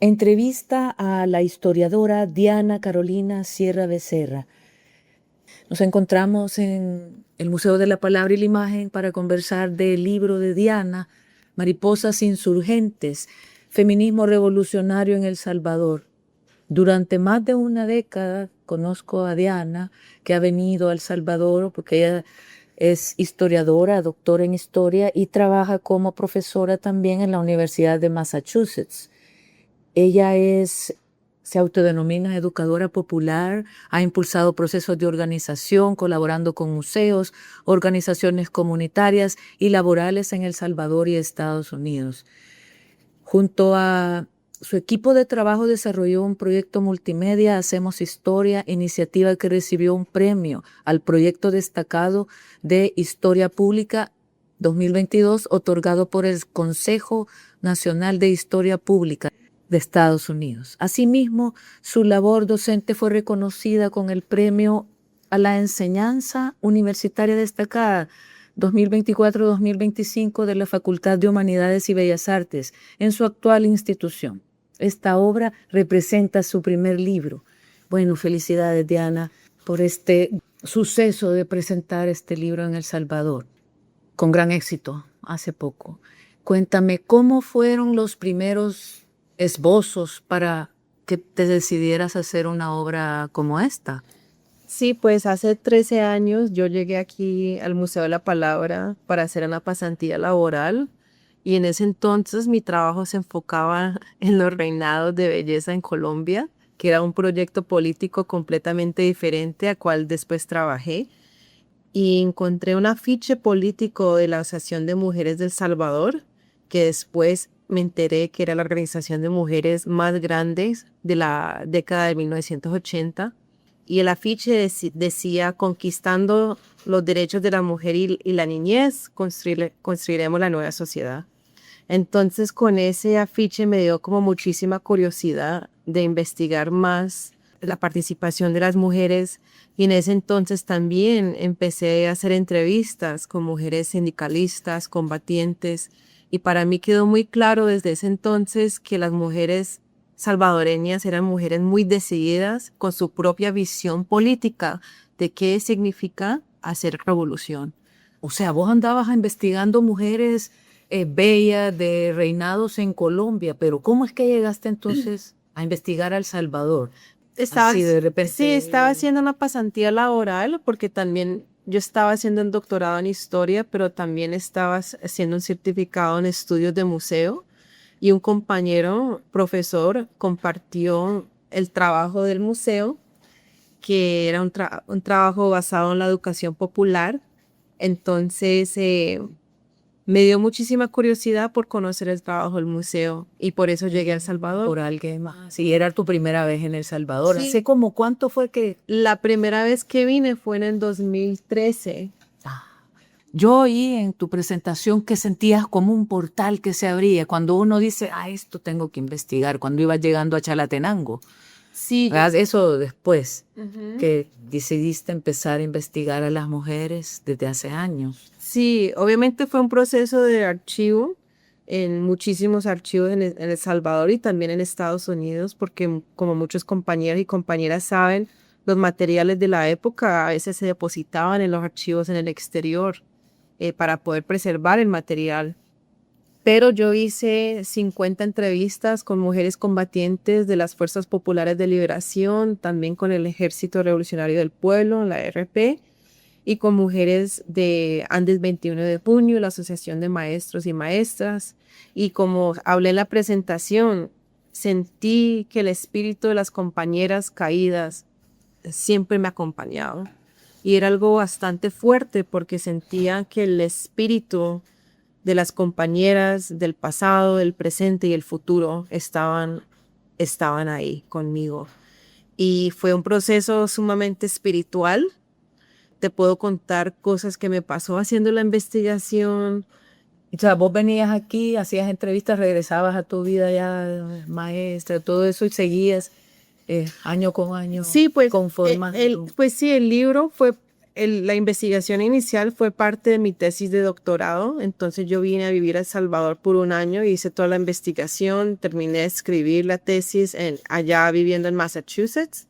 Entrevista a la historiadora Diana Carolina Sierra Becerra. Nos encontramos en el Museo de la Palabra y la Imagen para conversar del libro de Diana, Mariposas Insurgentes, Feminismo Revolucionario en El Salvador. Durante más de una década conozco a Diana, que ha venido a El Salvador porque ella es historiadora, doctora en historia y trabaja como profesora también en la Universidad de Massachusetts. Ella se autodenomina educadora popular, ha impulsado procesos de organización, colaborando con museos, organizaciones comunitarias y laborales en El Salvador y Estados Unidos. Junto a su equipo de trabajo desarrolló un proyecto multimedia, Hacemos Historia, iniciativa que recibió un premio al proyecto destacado de Historia Pública 2022, otorgado por el Consejo Nacional de Historia Pública de Estados Unidos. Asimismo, su labor docente fue reconocida con el premio a la enseñanza universitaria destacada 2024-2025 de la Facultad de Humanidades y Bellas Artes en su actual institución. Esta obra representa su primer libro. Bueno, felicidades, Diana, por este suceso de presentar este libro en El Salvador, con gran éxito hace poco. Cuéntame, ¿cómo fueron los primeros esbozos para que te decidieras a hacer una obra como esta? Sí, pues hace 13 años yo llegué aquí al Museo de la Palabra para hacer una pasantía laboral y en ese entonces mi trabajo se enfocaba en los reinados de belleza en Colombia, que era un proyecto político completamente diferente a cual después trabajé. Y encontré un afiche político de la Asociación de Mujeres del Salvador, que después me enteré que era la organización de mujeres más grandes de la década de 1980. Y el afiche decía, conquistando los derechos de la mujer y la niñez, construiremos la nueva sociedad. Entonces con ese afiche me dio como muchísima curiosidad de investigar más la participación de las mujeres y en ese entonces también empecé a hacer entrevistas con mujeres sindicalistas, combatientes y para mí quedó muy claro desde ese entonces que las mujeres salvadoreñas eran mujeres muy decididas con su propia visión política de qué significa hacer revolución. O sea, vos andabas investigando mujeres bellas de reinados en Colombia, pero ¿cómo es que llegaste entonces a investigar a El Salvador? Así de repente. Sí, estaba haciendo una pasantía laboral porque también yo estaba haciendo un doctorado en historia, pero también estaba haciendo un certificado en estudios de museo y un compañero profesor compartió el trabajo del museo, que era un trabajo basado en la educación popular. Entonces, me dio muchísima curiosidad por conocer el trabajo del museo y por eso llegué a El Salvador. Por alguien más. Sí, era tu primera vez en El Salvador. Sí. ¿Hace como cuánto fue que...? La primera vez que vine fue en el 2013. Yo oí en tu presentación que sentías como un portal que se abría cuando uno dice, esto tengo que investigar, cuando ibas llegando a Chalatenango. Sí. Eso después, que decidiste empezar a investigar a las mujeres desde hace años. Sí, obviamente fue un proceso de archivo en muchísimos archivos en El Salvador y también en Estados Unidos, porque como muchos compañeros y compañeras saben, los materiales de la época a veces se depositaban en los archivos en el exterior para poder preservar el material. Pero yo hice 50 entrevistas con mujeres combatientes de las Fuerzas Populares de Liberación, también con el Ejército Revolucionario del Pueblo, la RP, y con mujeres de Andes 21 de Junio, la Asociación de Maestros y Maestras. Y como hablé en la presentación, sentí que el espíritu de las compañeras caídas siempre me acompañaba. Y era algo bastante fuerte porque sentía que el espíritu de las compañeras del pasado, del presente y el futuro estaban ahí conmigo. Y fue un proceso sumamente espiritual. Te puedo contar cosas que me pasó haciendo la investigación. O sea, vos venías aquí, hacías entrevistas, regresabas a tu vida ya maestra, todo eso y seguías año con año Sí, pues, conformando. pues sí, el libro fue la investigación inicial fue parte de mi tesis de doctorado, entonces yo vine a vivir a El Salvador por un año, hice toda la investigación, terminé de escribir la tesis allá viviendo en Massachusetts.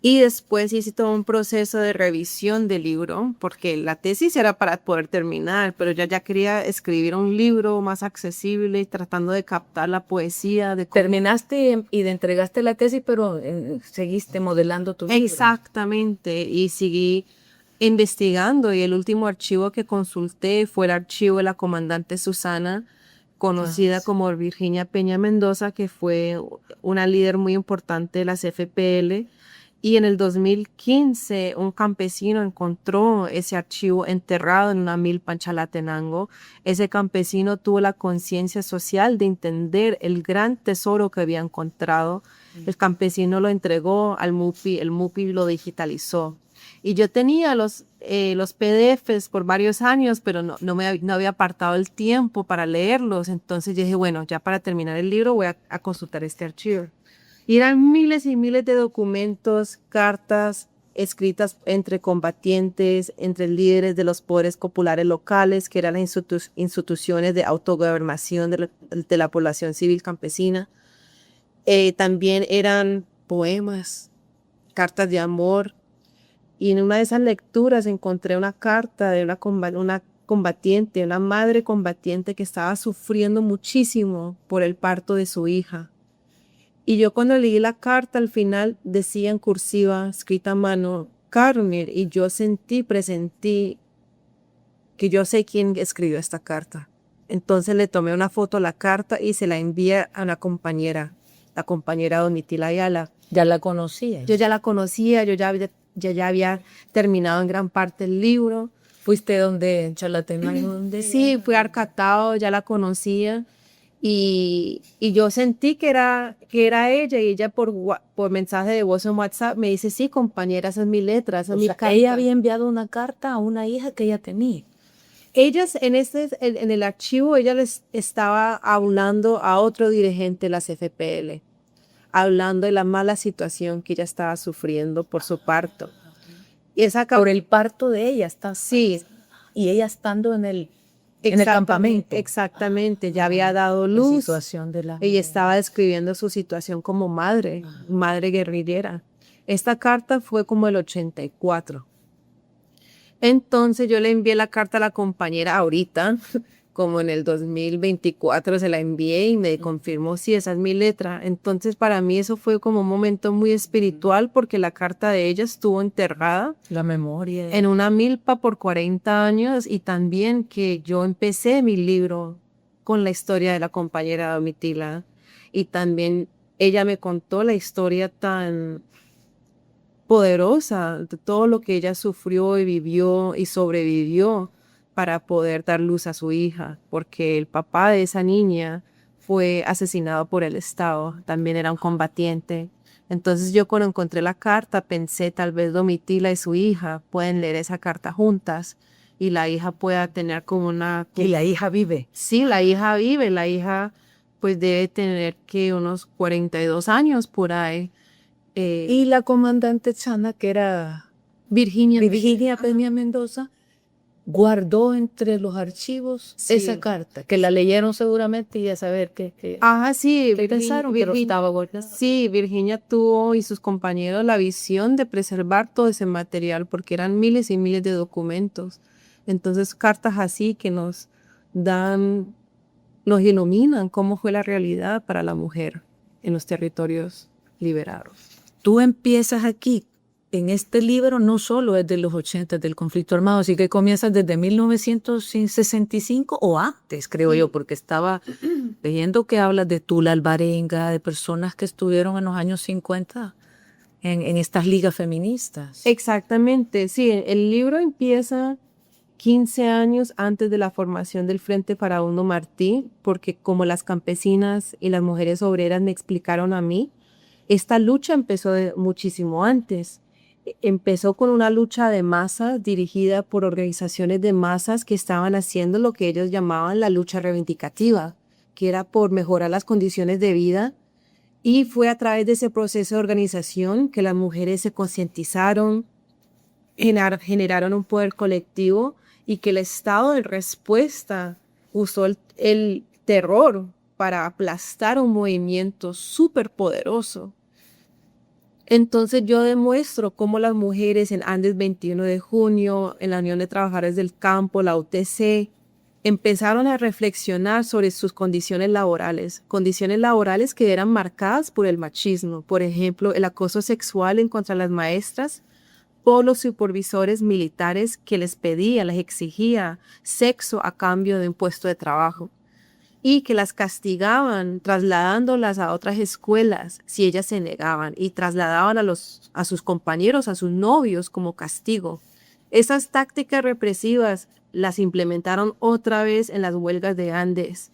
Y después hice todo un proceso de revisión del libro, porque la tesis era para poder terminar, pero ya quería escribir un libro más accesible, tratando de captar la poesía. Terminaste y entregaste la tesis, pero seguiste modelando tu libro. Exactamente, y seguí investigando, y el último archivo que consulté fue el archivo de la comandante Susana, conocida como Virginia Peña Mendoza, que fue una líder muy importante de las FPL. Y en el 2015 un campesino encontró ese archivo enterrado en una milpa en Chalatenango. Ese campesino tuvo la conciencia social de entender el gran tesoro que había encontrado. El campesino lo entregó al MUPI, el MUPI lo digitalizó. Y yo tenía los PDFs por varios años, pero no había apartado el tiempo para leerlos. Entonces yo dije, bueno, ya para terminar el libro voy a consultar este archivo. Y eran miles y miles de documentos, cartas escritas entre combatientes, entre líderes de los poderes populares locales, que eran las instituciones de autogobernación de la población civil campesina. También eran poemas, cartas de amor. Y en una de esas lecturas encontré una carta de una combatiente, una madre combatiente que estaba sufriendo muchísimo por el parto de su hija. Y yo cuando leí la carta al final decía en cursiva, escrita a mano, Carmen, y yo presentí que yo sé quién escribió esta carta. Entonces le tomé una foto a la carta y se la envié a una compañera, la compañera Domitila Ayala. ¿Ya la conocía? Yo ya la conocía, yo ya había terminado en gran parte el libro. ¿Fuiste donde en Chalatenango? Sí, fui a Arcatao, ya la conocía. Y yo sentí que era ella, y ella por mensaje de voz en WhatsApp me dice, sí, compañera, esa es mi letra, esa es mi carta. Ella había enviado una carta a una hija que ella tenía. Ellas en el archivo, ella les estaba hablando a otro dirigente de las FPL, hablando de la mala situación que ella estaba sufriendo por su parto. Y por el parto de ella, sí. Y ella estando en el campamento. Exactamente, ya había dado luz. La situación de la... Ella estaba describiendo su situación como madre guerrillera. Esta carta fue como el 84. Entonces yo le envié la carta a la compañera ahorita, como en el 2024 se la envié y me confirmó, sí, esa es mi letra. Entonces para mí eso fue como un momento muy espiritual porque la carta de ella estuvo enterrada. La memoria. En una milpa por 40 años, y también que yo empecé mi libro con la historia de la compañera Domitila, y también ella me contó la historia tan poderosa de todo lo que ella sufrió y vivió y sobrevivió para poder dar luz a su hija, porque el papá de esa niña fue asesinado por el Estado, también era un combatiente. Entonces yo cuando encontré la carta pensé tal vez Domitila y su hija pueden leer esa carta juntas y la hija pueda tener como una... ¿Y la hija vive? Sí, la hija vive, la hija pues debe tener que unos 42 años por ahí. Y la comandante Chana, que era Virginia Peña Mendoza, guardó entre los archivos esa carta, que la leyeron seguramente y a saber qué sí, pensaron que estaba guardada. Sí, Virginia tuvo y sus compañeros la visión de preservar todo ese material porque eran miles y miles de documentos. Entonces, cartas así que nos iluminan cómo fue la realidad para la mujer en los territorios liberados. Tú empiezas aquí, en este libro, no solo es de los 80 del conflicto armado, así que comienzas desde 1965 o antes, creo yo, porque estaba leyendo que hablas de Tula Alvarenga, de personas que estuvieron en los años 50 en estas ligas feministas. Exactamente, sí, el libro empieza 15 años antes de la formación del Frente Farabundo Martí, porque como las campesinas y las mujeres obreras me explicaron a mí, esta lucha empezó muchísimo antes. Empezó con una lucha de masas dirigida por organizaciones de masas que estaban haciendo lo que ellos llamaban la lucha reivindicativa, que era por mejorar las condiciones de vida. Y fue a través de ese proceso de organización que las mujeres se concientizaron, generaron un poder colectivo y que el Estado de respuesta usó el terror para aplastar un movimiento súper poderoso. Entonces yo demuestro cómo las mujeres en Andes 21 de junio, en la Unión de Trabajadores del Campo, la UTC, empezaron a reflexionar sobre sus condiciones laborales que eran marcadas por el machismo. Por ejemplo, el acoso sexual en contra de las maestras por los supervisores militares que les pedía, les exigía sexo a cambio de un puesto de trabajo y que las castigaban trasladándolas a otras escuelas si ellas se negaban y trasladaban a sus compañeros, a sus novios como castigo. Esas tácticas represivas las implementaron otra vez en las huelgas de Andes.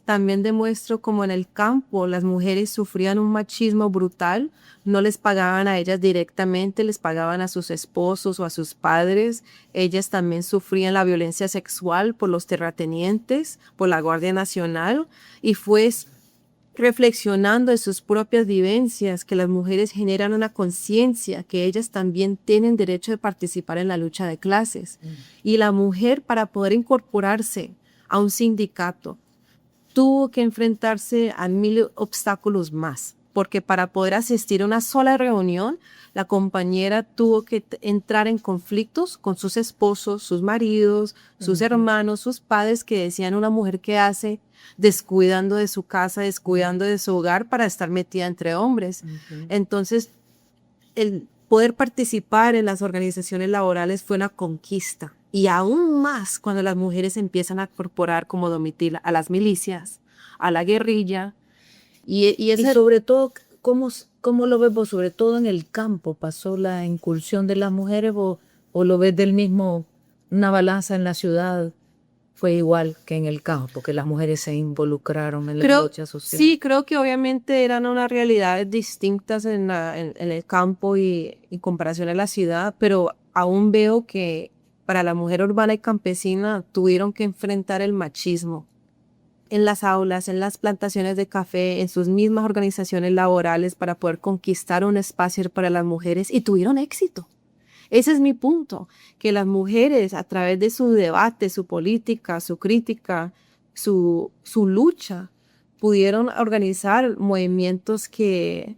También demuestro cómo en el campo las mujeres sufrían un machismo brutal, no les pagaban a ellas directamente, les pagaban a sus esposos o a sus padres. Ellas también sufrían la violencia sexual por los terratenientes, por la Guardia Nacional, y fue reflexionando en sus propias vivencias que las mujeres generan una conciencia que ellas también tienen derecho de participar en la lucha de clases. Y la mujer, para poder incorporarse a un sindicato, tuvo que enfrentarse a 1000 obstáculos más, porque para poder asistir a una sola reunión, la compañera tuvo que entrar en conflictos con sus esposos, sus maridos, sus hermanos, sus padres, que decían: una mujer que hace descuidando de su casa, descuidando de su hogar para estar metida entre hombres. Entonces, el poder participar en las organizaciones laborales fue una conquista. Y aún más cuando las mujeres empiezan a incorporar como Domitila a las milicias, a la guerrilla. Y sobre todo, ¿cómo lo ves vos? Sobre todo en el campo, ¿pasó la incursión de las mujeres o lo ves del mismo, una balanza en la ciudad? Fue igual que en el campo, porque las mujeres se involucraron en la lucha social. Sí, creo que obviamente eran unas realidades distintas en el campo y en comparación a la ciudad, pero aún veo que para la mujer urbana y campesina tuvieron que enfrentar el machismo en las aulas, en las plantaciones de café, en sus mismas organizaciones laborales para poder conquistar un espacio para las mujeres, y tuvieron éxito. Ese es mi punto, que las mujeres a través de su debate, su política, su crítica, su lucha, pudieron organizar movimientos que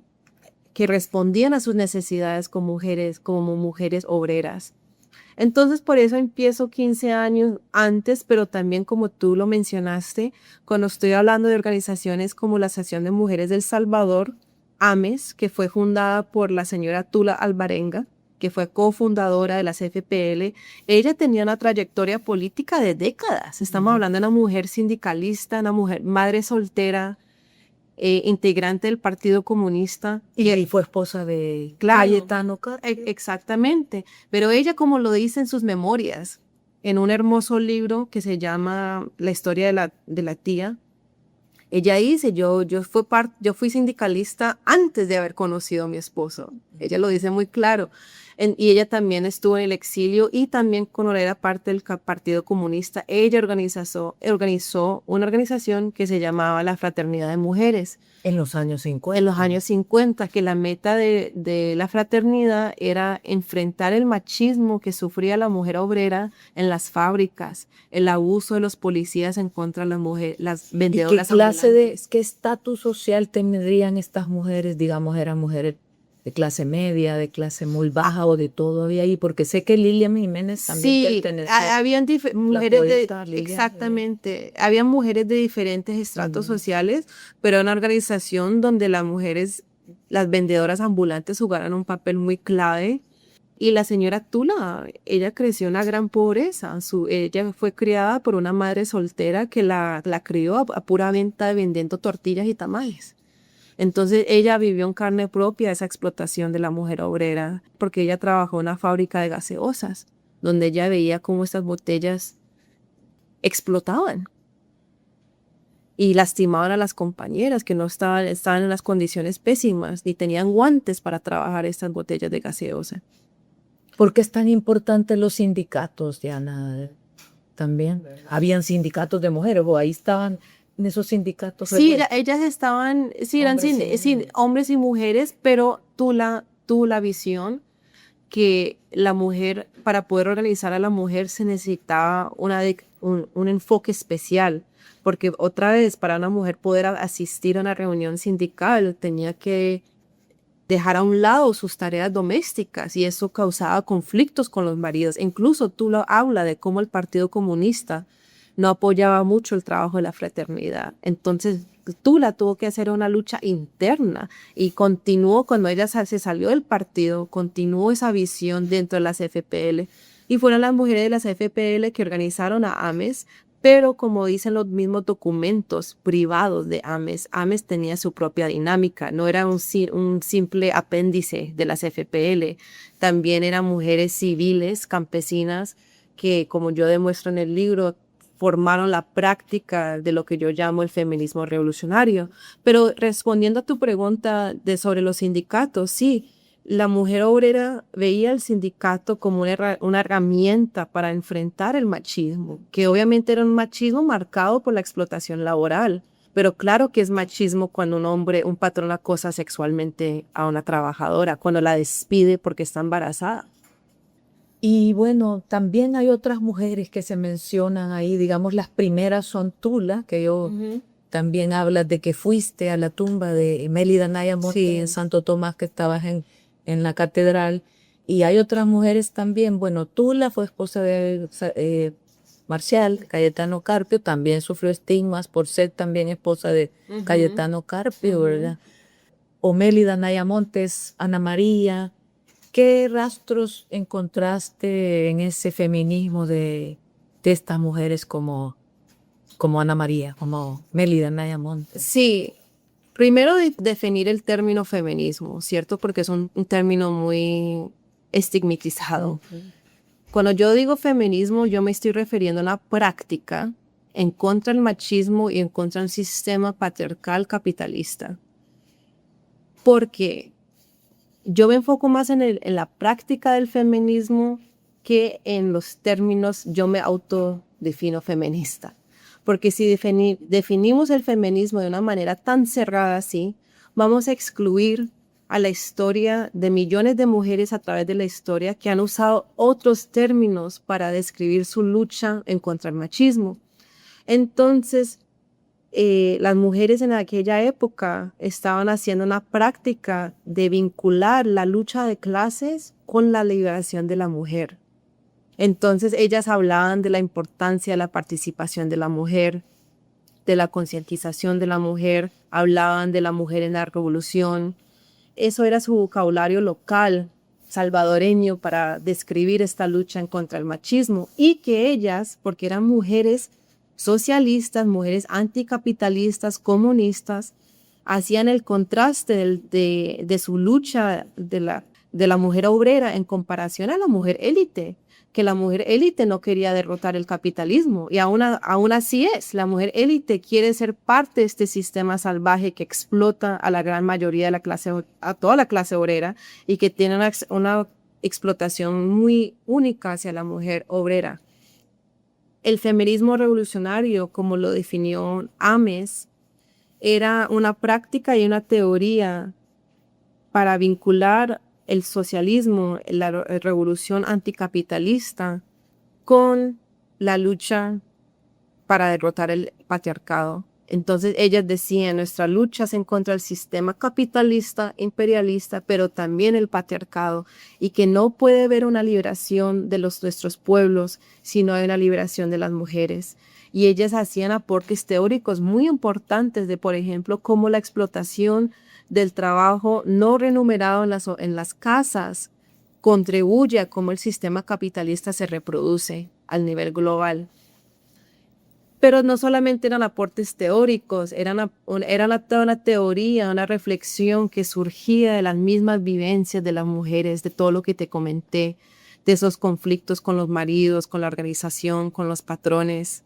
respondían a sus necesidades como mujeres obreras. Entonces, por eso empiezo 15 años antes, pero también, como tú lo mencionaste, cuando estoy hablando de organizaciones como la Asociación de Mujeres del Salvador, AMES, que fue fundada por la señora Tula Alvarenga, que fue cofundadora de la CFPL. Ella tenía una trayectoria política de décadas. Estamos hablando de una mujer sindicalista, una mujer madre soltera, integrante del Partido Comunista. Y fue esposa de Cayetano Cárdenas. Exactamente. Pero ella, como lo dice en sus memorias, en un hermoso libro que se llama La historia de la tía, ella dice: yo fui sindicalista antes de haber conocido a mi esposo. Ella lo dice muy claro. Y ella también estuvo en el exilio y también, cuando era parte del Partido Comunista, ella organizó una organización que se llamaba la Fraternidad de Mujeres. En los años 50. En los años 50, que la meta de la fraternidad era enfrentar el machismo que sufría la mujer obrera en las fábricas, el abuso de los policías en contra de las mujeres, las vendedoras ambulantes. ¿Qué estatus social tendrían estas mujeres? Digamos, eran mujeres de clase media, de clase muy baja, o de todo había ahí, porque sé que Lilian Jiménez también pertenecía. Habían mujeres exactamente, habían mujeres de diferentes estratos sociales, pero era una organización donde las mujeres, las vendedoras ambulantes, jugaron un papel muy clave. Y la señora Tula, ella creció en una gran pobreza. Ella fue criada por una madre soltera que la crió a pura venta, vendiendo tortillas y tamales. Entonces ella vivió en carne propia esa explotación de la mujer obrera, porque ella trabajó en una fábrica de gaseosas, donde ella veía cómo estas botellas explotaban y lastimaban a las compañeras que no estaban en las condiciones pésimas, ni tenían guantes para trabajar estas botellas de gaseosa. ¿Por qué es tan importante los sindicatos, Diana? También habían sindicatos de mujeres, o ahí estaban en esos sindicatos. Sí, ellas estaban, sí, eran hombres y mujeres, pero tuvo la visión que la mujer, para poder organizar a la mujer se necesitaba un enfoque especial, porque otra vez, para una mujer poder asistir a una reunión sindical tenía que dejar a un lado sus tareas domésticas y eso causaba conflictos con los maridos. Incluso tú lo hablas de cómo el Partido Comunista no apoyaba mucho el trabajo de la fraternidad. Entonces, Tula tuvo que hacer una lucha interna y continuó cuando ella se salió del partido, continuó esa visión dentro de las FPL y fueron las mujeres de las FPL que organizaron a AMES, pero como dicen los mismos documentos privados de AMES, AMES tenía su propia dinámica, no era un simple apéndice de las FPL, también eran mujeres civiles, campesinas, que como yo demuestro en el libro, formaron la práctica de lo que yo llamo el feminismo revolucionario. Pero respondiendo a tu pregunta sobre los sindicatos, sí, la mujer obrera veía el sindicato como una herramienta para enfrentar el machismo, que obviamente era un machismo marcado por la explotación laboral. Pero claro que es machismo cuando un patrón acosa sexualmente a una trabajadora, cuando la despide porque está embarazada. Y bueno, también hay otras mujeres que se mencionan ahí, digamos, las primeras son Tula, que yo también hablas de que fuiste a la tumba de Mélida Naya Montes en Santo Tomás, que estabas en la catedral, y hay otras mujeres también. Bueno, Tula fue esposa de Marcial, Cayetano Carpio, también sufrió estigmas por ser también esposa de Cayetano Carpio, ¿verdad? O Mélida Naya Montes, Ana María. ¿Qué rastros encontraste en ese feminismo de estas mujeres como Ana María, como Mélida Naya Montes? Sí, primero definir el término feminismo, ¿cierto? Porque es un término muy estigmatizado. Cuando yo digo feminismo, yo me estoy refiriendo a una práctica en contra del machismo y en contra del sistema patriarcal capitalista. Porque yo me enfoco más en la práctica del feminismo que en los términos yo me autodefino feminista. Porque si definimos el feminismo de una manera tan cerrada así, vamos a excluir a la historia de millones de mujeres a través de la historia que han usado otros términos para describir su lucha en contra el machismo. Entonces, las mujeres en aquella época estaban haciendo una práctica de vincular la lucha de clases con la liberación de la mujer. Entonces ellas hablaban de la importancia de la participación de la mujer, de la concientización de la mujer, hablaban de la mujer en la revolución. Eso era su vocabulario local, salvadoreño, para describir esta lucha en contra del machismo. Y que ellas, porque eran mujeres socialistas, mujeres anticapitalistas, comunistas, hacían el contraste de su lucha de la mujer obrera en comparación a la mujer élite, que la mujer élite no quería derrotar el capitalismo y aún así es, la mujer élite quiere ser parte de este sistema salvaje que explota a la gran mayoría de la clase, a toda la clase obrera y que tiene una explotación muy única hacia la mujer obrera. El feminismo revolucionario, como lo definió Ames, era una práctica y una teoría para vincular el socialismo, la revolución anticapitalista, con la lucha para derrotar el patriarcado. Entonces ellas decían, nuestra lucha es en contra del sistema capitalista, imperialista, pero también el patriarcado, y que no puede haber una liberación de nuestros pueblos si no hay una liberación de las mujeres. Y ellas hacían aportes teóricos muy importantes de, por ejemplo, cómo la explotación del trabajo no remunerado en las casas contribuye a cómo el sistema capitalista se reproduce al nivel global. Pero no solamente eran aportes teóricos, era toda una teoría, una reflexión que surgía de las mismas vivencias de las mujeres, de todo lo que te comenté, de esos conflictos con los maridos, con la organización, con los patrones.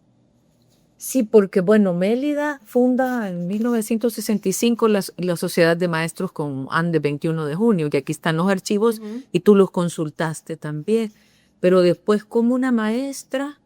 Sí, porque bueno, Mélida funda en 1965 la Sociedad de Maestros con Ande 21 de junio, que aquí están los archivos y tú los consultaste también. Pero después como una maestra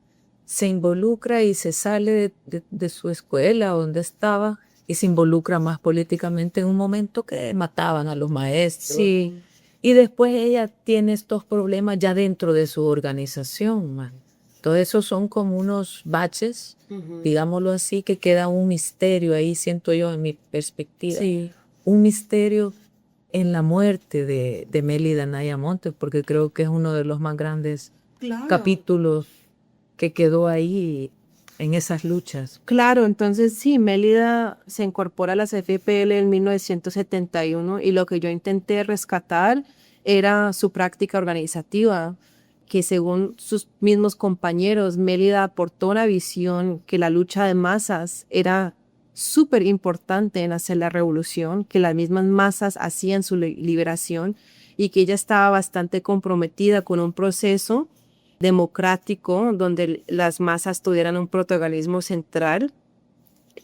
se involucra y se sale de su escuela donde estaba y se involucra más políticamente en un momento que mataban a los maestros. Sí. Y después ella tiene estos problemas ya dentro de su organización, man. Todo eso son como unos baches, digámoslo así, que queda un misterio ahí, siento yo en mi perspectiva. Sí. Un misterio en la muerte de Mélida Anaya Montes, porque creo que es uno de los más grandes capítulos que quedó ahí en esas luchas. Claro, entonces sí, Mélida se incorpora a las FPL en 1971 y lo que yo intenté rescatar era su práctica organizativa, que según sus mismos compañeros, Mélida aportó una visión que la lucha de masas era súper importante en hacer la revolución, que las mismas masas hacían su liberación y que ella estaba bastante comprometida con un proceso democrático donde las masas tuvieran un protagonismo central.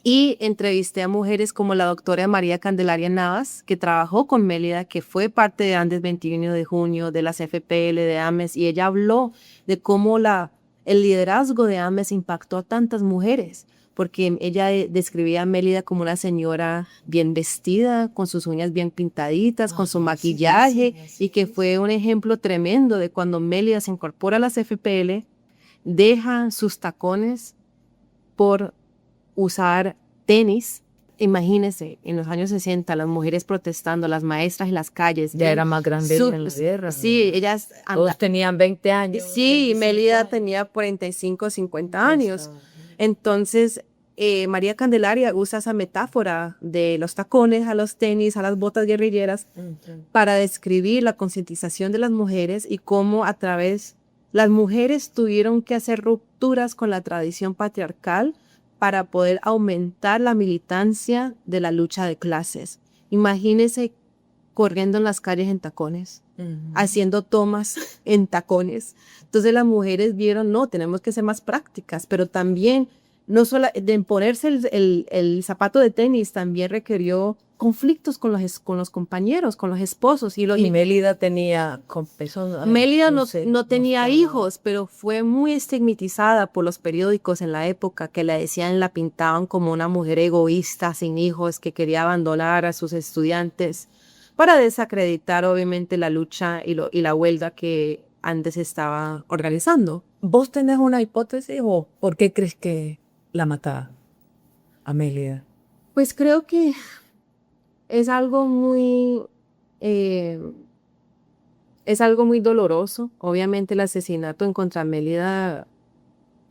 Y entrevisté a mujeres como la doctora María Candelaria Navas, que trabajó con Mélida, que fue parte de Andes 21 de junio, de las FPL, de AMES, y ella habló de cómo el liderazgo de AMES impactó a tantas mujeres, porque ella describía a Mélida como una señora bien vestida, con sus uñas bien pintaditas, con su maquillaje, y que fue un ejemplo tremendo de cuando Mélida se incorpora a las FPL, deja sus tacones por usar tenis. Imagínense, en los años 60, las mujeres protestando, las maestras en las calles. Ya era más grande en la guerra. Sí, ellas... Todos tenían 20 años. Sí, Mélida tenía 45, 50 años. Entonces, María Candelaria usa esa metáfora de los tacones a los tenis, a las botas guerrilleras, para describir la concientización de las mujeres y cómo a través... Las mujeres tuvieron que hacer rupturas con la tradición patriarcal para poder aumentar la militancia de la lucha de clases. Imagínense corriendo en las calles en tacones, haciendo tomas en tacones. Entonces las mujeres vieron, no, tenemos que ser más prácticas, pero también, no solo de ponerse el zapato de tenis, también requirió conflictos con los compañeros, con los esposos. Y Mélida tenía... Mélida no tenía hijos, pero fue muy estigmatizada por los periódicos en la época, que la decían, la pintaban como una mujer egoísta, sin hijos, que quería abandonar a sus estudiantes, para desacreditar obviamente la lucha y la huelga que antes estaba organizando. ¿Vos tenés una hipótesis o por qué crees que la mataba a Mélida? Pues creo que es algo muy doloroso. Obviamente el asesinato en contra de Mélida,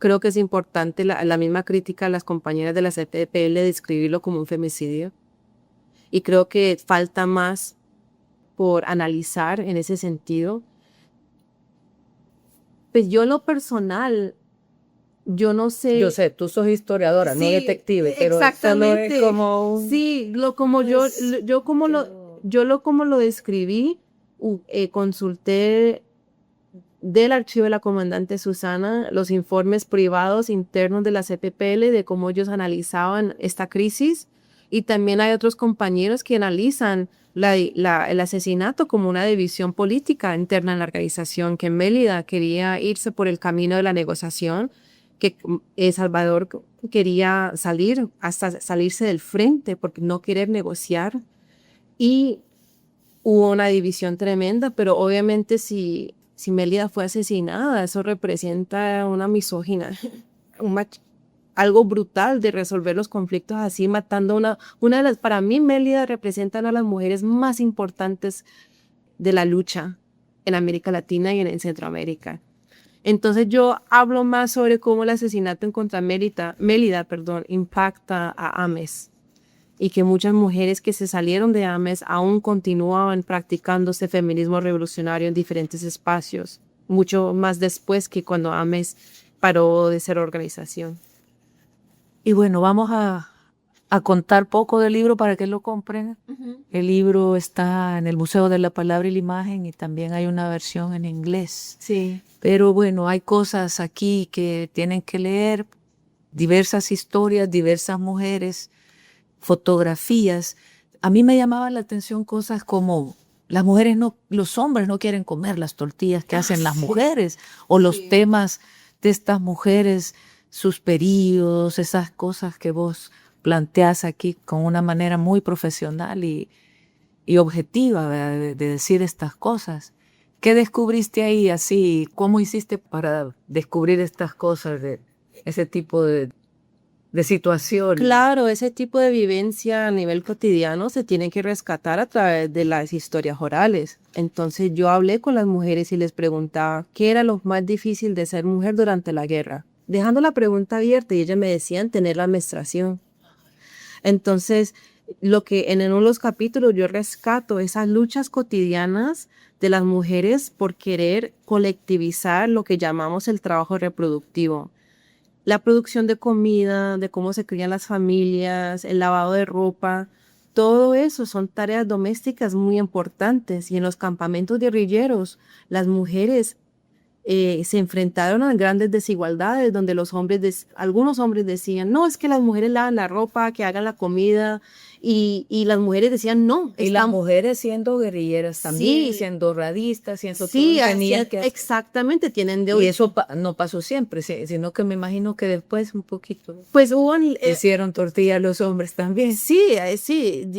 creo que es importante la misma crítica a las compañeras de la CPPL de describirlo como un femicidio. Y creo que falta más por analizar en ese sentido. Pues yo en lo personal, yo no sé. Yo sé, tú sos historiadora, sí, no detective, pero exactamente. Eso no es como... Sí, como lo describí, consulté del archivo de la comandante Susana los informes privados internos de la CPPL de cómo ellos analizaban esta crisis, y también hay otros compañeros que analizan el asesinato como una división política interna en la organización, que Mélida quería irse por el camino de la negociación, que Salvador quería salirse del frente porque no querer negociar, y hubo una división tremenda, pero obviamente si Mélida fue asesinada, eso representa una misógina, algo brutal de resolver los conflictos así, matando una de las, para mí Mélida representa una de las mujeres más importantes de la lucha en América Latina y en Centroamérica. Entonces yo hablo más sobre cómo el asesinato en contra Mélida, impacta a AMES, y que muchas mujeres que se salieron de AMES aún continuaban practicando ese feminismo revolucionario en diferentes espacios, mucho más después que cuando AMES paró de ser organización. Y bueno, vamos a contar poco del libro para que lo compren. El libro está en el Museo de la Palabra y la Imagen, y también hay una versión en inglés. Sí. Pero bueno, hay cosas aquí que tienen que leer, diversas historias, diversas mujeres, fotografías. A mí me llamaban la atención cosas como los hombres no quieren comer las tortillas que hacen las mujeres, o los temas de estas mujeres, sus periodos, esas cosas que vos planteás aquí con una manera muy profesional y y objetiva, ¿verdad? De decir estas cosas. ¿Qué descubriste ahí así? ¿Cómo hiciste para descubrir estas cosas, de ese tipo de situación? Claro, ese tipo de vivencia a nivel cotidiano se tiene que rescatar a través de las historias orales. Entonces yo hablé con las mujeres y les preguntaba qué era lo más difícil de ser mujer durante la guerra, dejando la pregunta abierta, y ellas me decían tener la menstruación. Entonces, lo que en uno de los capítulos yo rescato esas luchas cotidianas de las mujeres por querer colectivizar lo que llamamos el trabajo reproductivo. La producción de comida, de cómo se crían las familias, el lavado de ropa, todo eso son tareas domésticas muy importantes. Y en los campamentos guerrilleros, las mujeres se enfrentaron a grandes desigualdades donde algunos hombres decían, no, es que las mujeres lavan la ropa, que hagan la comida, y las mujeres decían, no. Y las mujeres siendo guerrilleras también, Sí, siendo radistas, siendo sí, todo, tenían que... exactamente, tienen de... Y eso no pasó siempre, sino que me imagino que después un poquito Pues hicieron tortilla los hombres también. sí,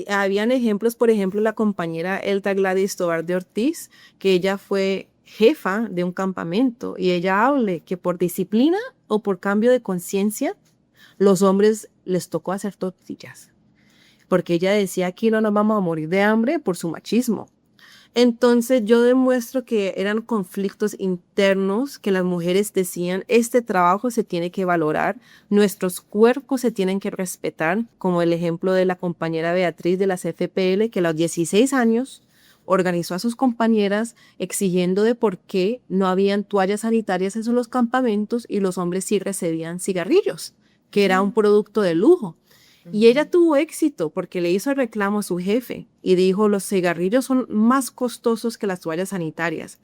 habían ejemplos, por ejemplo, la compañera Elta Gladys Tobar de Ortiz, que ella fue jefa de un campamento, y ella habla que por disciplina o por cambio de conciencia, los hombres les tocó hacer tortillas, porque ella decía, aquí no nos vamos a morir de hambre por su machismo. Entonces yo demuestro que eran conflictos internos, que las mujeres decían, este trabajo se tiene que valorar, nuestros cuerpos se tienen que respetar, como el ejemplo de la compañera Beatriz de la CFPL, que a los 16 años organizó a sus compañeras exigiendo de por qué no habían toallas sanitarias en los campamentos y los hombres sí recibían cigarrillos, que era un producto de lujo. Y ella tuvo éxito porque le hizo el reclamo a su jefe y dijo, los cigarrillos son más costosos que las toallas sanitarias.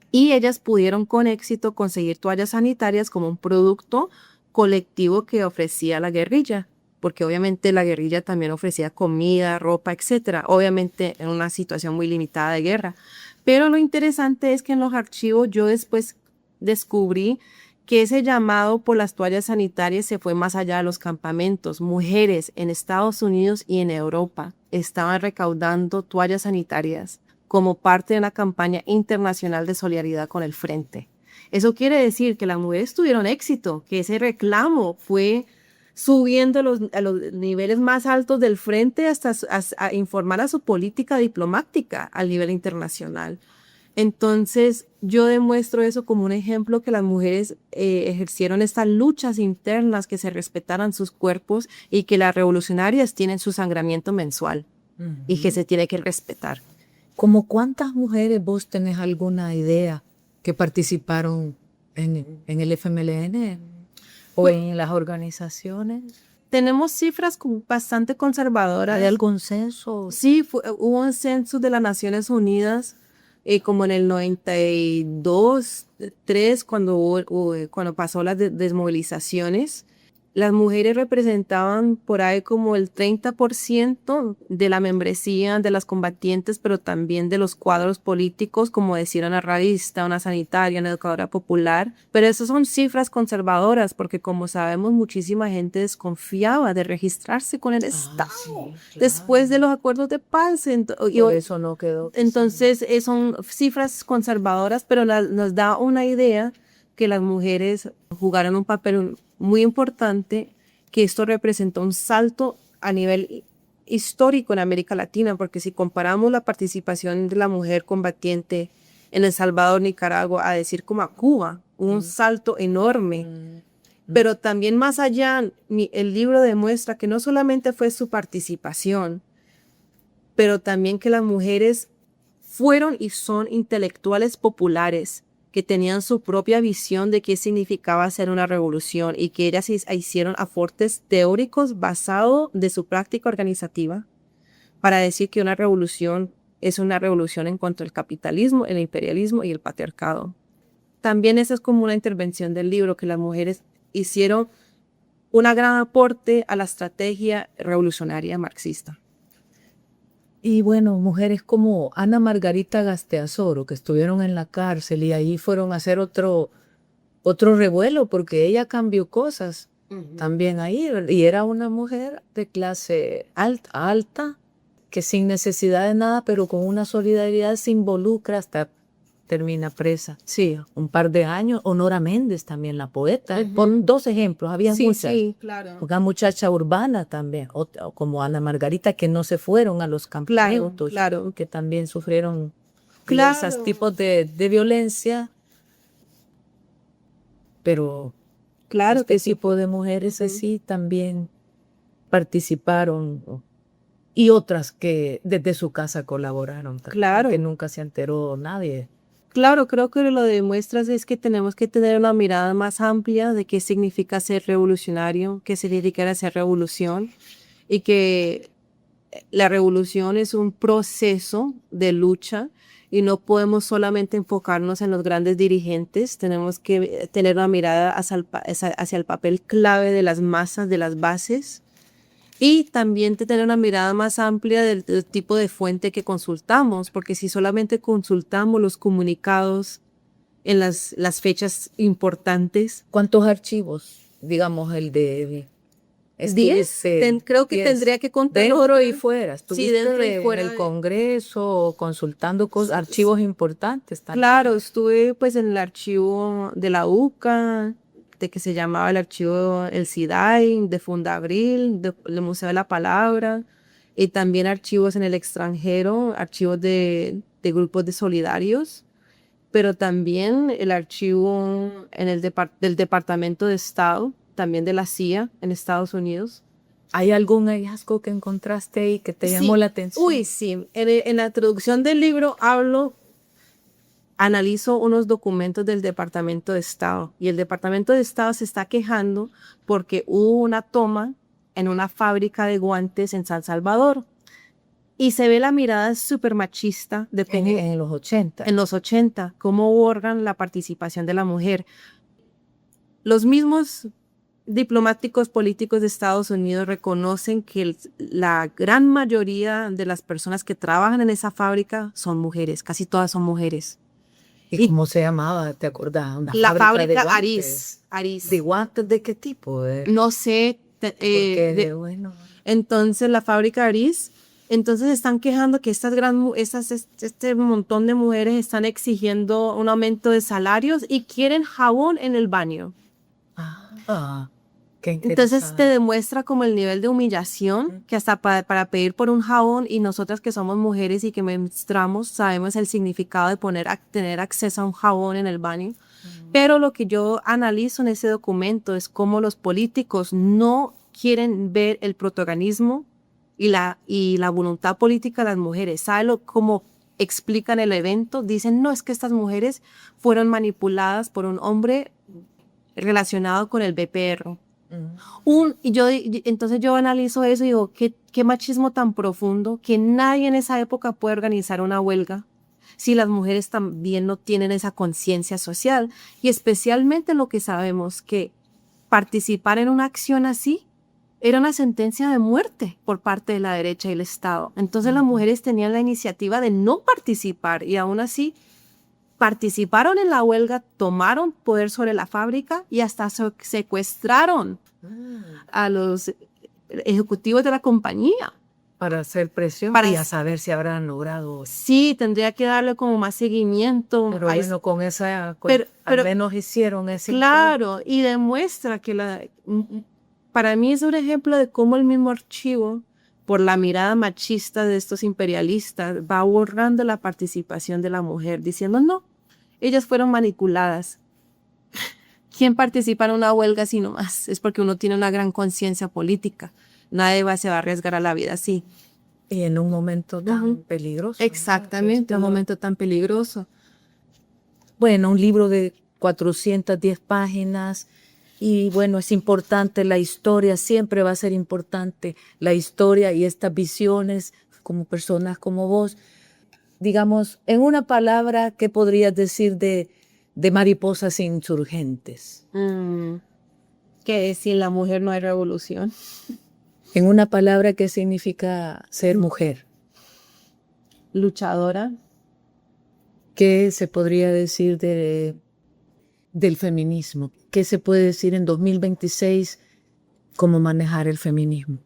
Y ellas pudieron con éxito conseguir toallas sanitarias como un producto colectivo que ofrecía la guerrilla, porque obviamente la guerrilla también ofrecía comida, ropa, etcétera, obviamente en una situación muy limitada de guerra. Pero lo interesante es que en los archivos yo después descubrí que ese llamado por las toallas sanitarias se fue más allá de los campamentos. Mujeres en Estados Unidos y en Europa estaban recaudando toallas sanitarias como parte de una campaña internacional de solidaridad con el Frente. Eso quiere decir que las mujeres tuvieron éxito, que ese reclamo fue subiendo a los niveles más altos del Frente hasta a informar a su política diplomática al nivel internacional. Entonces, yo demuestro eso como un ejemplo que las mujeres ejercieron estas luchas internas, que se respetaran sus cuerpos y que las revolucionarias tienen su sangramiento mensual y que se tiene que respetar. ¿Cómo cuántas mujeres vos tenés alguna idea que participaron en el FMLN o en las organizaciones? Tenemos cifras bastante conservadoras. ¿Hay algún censo? Sí, hubo un censo de las Naciones Unidas como en el 92, 3, cuando pasó las desmovilizaciones. Las mujeres representaban por ahí como el 30% de la membresía de las combatientes, pero también de los cuadros políticos, como decir una radista, una sanitaria, una educadora popular. Pero esas son cifras conservadoras, porque como sabemos, muchísima gente desconfiaba de registrarse con el Estado Sí, después de los acuerdos de paz. Por eso no quedó. Entonces, son cifras conservadoras, pero nos da una idea que las mujeres jugaron un papel muy importante, que esto representó un salto a nivel histórico en América Latina, porque si comparamos la participación de la mujer combatiente en El Salvador, Nicaragua, a decir como a Cuba, hubo un salto enorme. Pero también más allá, el libro demuestra que no solamente fue su participación, pero también que las mujeres fueron y son intelectuales populares que tenían su propia visión de qué significaba hacer una revolución, y que ellas hicieron aportes teóricos basados de su práctica organizativa para decir que una revolución es una revolución en cuanto al capitalismo, el imperialismo y el patriarcado. También esa es como una intervención del libro, que las mujeres hicieron un gran aporte a la estrategia revolucionaria marxista. Y bueno, mujeres como Ana Margarita Gasteazoro, que estuvieron en la cárcel y ahí fueron a hacer otro revuelo, porque ella cambió cosas también ahí, y era una mujer de clase alta, que sin necesidad de nada, pero con una solidaridad se involucra hasta termina presa. Sí. Un par de años. Honora Méndez también, la poeta. Pon 2 ejemplos, había muchas. Sí, claro. Una muchacha urbana también, o como Ana Margarita, que no se fueron a los campamentos, Claro. que también sufrieron Claro. esos tipos de violencia. Pero Claro este que sí. tipo de mujeres así también participaron, y otras que desde su casa colaboraron también, Claro. que nunca se enteró nadie. Claro, creo que lo demuestras es que tenemos que tener una mirada más amplia de qué significa ser revolucionario, qué significa hacer revolución, y que la revolución es un proceso de lucha y no podemos solamente enfocarnos en los grandes dirigentes, tenemos que tener una mirada hacia el papel clave de las masas, de las bases, y también tener una mirada más amplia del tipo de fuente que consultamos, porque si solamente consultamos los comunicados en las fechas importantes. ¿Cuántos archivos? Digamos, el de... 10. Creo que 10. tendría que contar. Dentro y fuera. Sí, dentro y en fuera el Congreso consultando archivos importantes también. Claro, estuve pues en el archivo de la UCA, de que se llamaba el archivo El CIDAI, de Fundabril, del Museo de la Palabra, y también archivos en el extranjero, archivos de grupos de solidarios, pero también el archivo en del Departamento de Estado, también de la CIA en Estados Unidos. ¿Hay algún hallazgo que encontraste ahí que te llamó la atención? Uy, sí. En la introducción del libro analizo unos documentos del Departamento de Estado, y el Departamento de Estado se está quejando porque hubo una toma en una fábrica de guantes en San Salvador y se ve la mirada súper machista En los 80. en los 80, cómo borran la participación de la mujer. Los mismos diplomáticos políticos de Estados Unidos reconocen que la gran mayoría de las personas que trabajan en esa fábrica son mujeres, casi todas son mujeres. ¿Y cómo se llamaba? ¿Te acordás? La fábrica de Aris. ¿De guantes de qué tipo? No sé. Bueno. Entonces, la fábrica Aris. Entonces, están quejando que este montón de mujeres están exigiendo un aumento de salarios y quieren jabón en el baño. Qué Entonces te demuestra como el nivel de humillación, que hasta para pedir por un jabón, y nosotras que somos mujeres y que menstruamos sabemos el significado de tener acceso a un jabón en el baño. Pero lo que yo analizo en ese documento es cómo los políticos no quieren ver el protagonismo y la voluntad política de las mujeres. ¿Sabe cómo explican el evento? Dicen, no, es que estas mujeres fueron manipuladas por un hombre relacionado con el BPR. Entonces yo analizo eso y digo, qué machismo tan profundo, que nadie en esa época puede organizar una huelga si las mujeres también no tienen esa conciencia social, y especialmente lo que sabemos, que participar en una acción así era una sentencia de muerte por parte de la derecha y el Estado. Entonces las mujeres tenían la iniciativa de no participar, y aún así participaron en la huelga, tomaron poder sobre la fábrica y hasta secuestraron a los ejecutivos de la compañía. Para hacer presión, para saber si habrán logrado. Sí, tendría que darle como más seguimiento. Pero bueno, con esa, al menos hicieron ese. Claro, y demuestra que para mí es un ejemplo de cómo el mismo archivo, por la mirada machista de estos imperialistas, va borrando la participación de la mujer, diciendo, no, ellas fueron manipuladas. ¿Quién participa en una huelga sino más? Es porque uno tiene una gran conciencia política. Nadie se va a arriesgar a la vida así. Y en un momento tan peligroso. Exactamente, un momento tan peligroso. Bueno, un libro de 410 páginas. Y bueno, es importante la historia, siempre va a ser importante la historia y estas visiones como personas como vos. Digamos, en una palabra, ¿qué podrías decir de Mariposas Insurgentes? Que sin la mujer no hay revolución. En una palabra, ¿qué significa ser mujer? Luchadora. ¿Qué se podría decir del feminismo? ¿Qué se puede decir en 2026 cómo manejar el feminismo?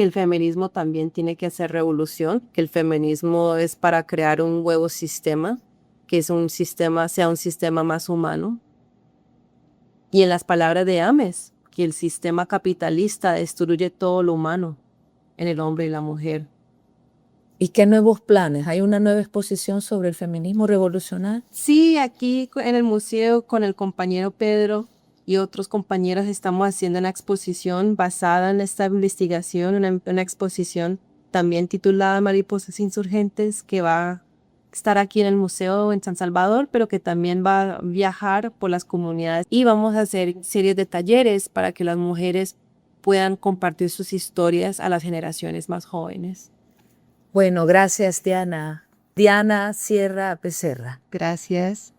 que el feminismo también tiene que hacer revolución, que el feminismo es para crear un nuevo sistema, que es un sistema, sea un sistema más humano. Y en las palabras de Ames, que el sistema capitalista destruye todo lo humano en el hombre y la mujer. ¿Y qué nuevos planes? ¿Hay una nueva exposición sobre el feminismo revolucionario? Sí, aquí en el museo con el compañero Pedro y otros compañeros estamos haciendo una exposición basada en esta investigación, una exposición también titulada Mariposas Insurgentes, que va a estar aquí en el museo en San Salvador, pero que también va a viajar por las comunidades y vamos a hacer series de talleres para que las mujeres puedan compartir sus historias a las generaciones más jóvenes. Bueno, gracias, Diana. Diana Sierra Becerra. Gracias.